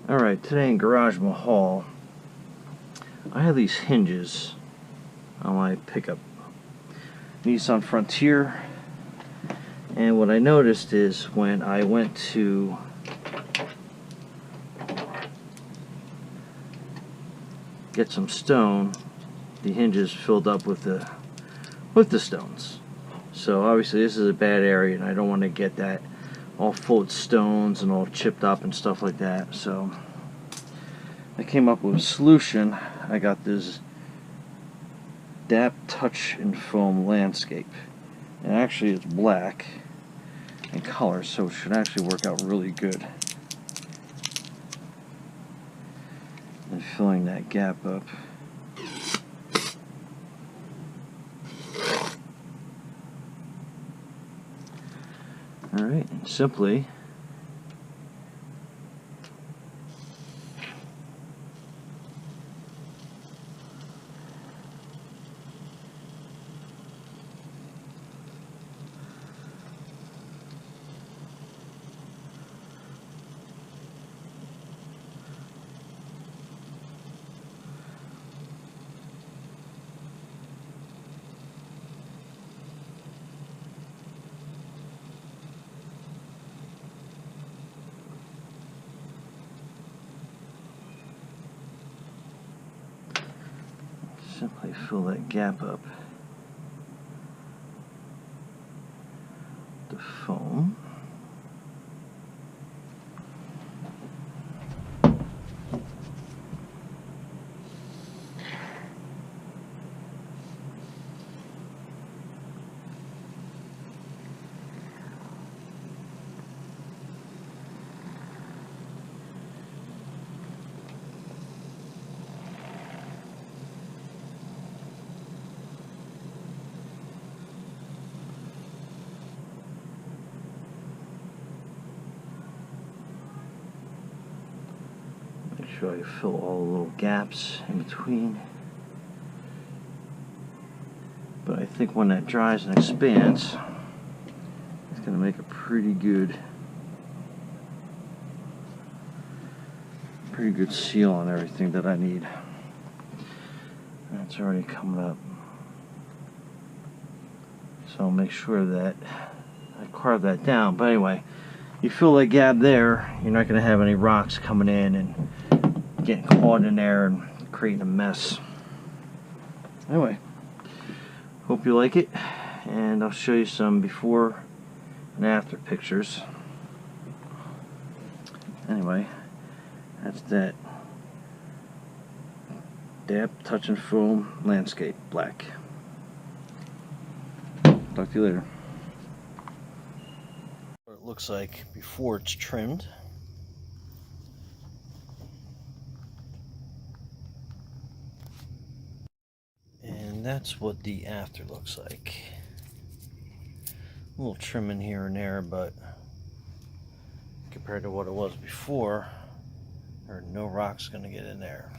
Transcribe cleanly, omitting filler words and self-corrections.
Alright, today in Garage Mahal, I have these hinges on my pickup Nissan Frontier, and what I noticed is when I went to get some stone, the hinges filled up with the stones. So obviously this is a bad area and I don't want to get that all full of stones and all chipped up and stuff like that. So I came up with a solution. I got this DAP Touch and Foam landscape, and actually it's black in color, so it should actually work out really good in filling that gap up. Alright, and simply fill that gap up. The foam. Make sure I fill all the little gaps in between. But I think when that dries and expands, it's going to make a pretty good seal on everything that I need. That's already coming up. So I'll make sure that I carve that down. But anyway, you fill that gap there, you're not going to have any rocks coming in and getting caught in there and creating a mess. Anyway, hope you like it, and I'll show you some before and after pictures. Anyway, that's that DAP Touch and Foam landscape black. Talk to you later. What it looks like before it's trimmed. And that's what the after looks like. A little trimming here and there, but compared to what it was before, there are no rocks going to get in there.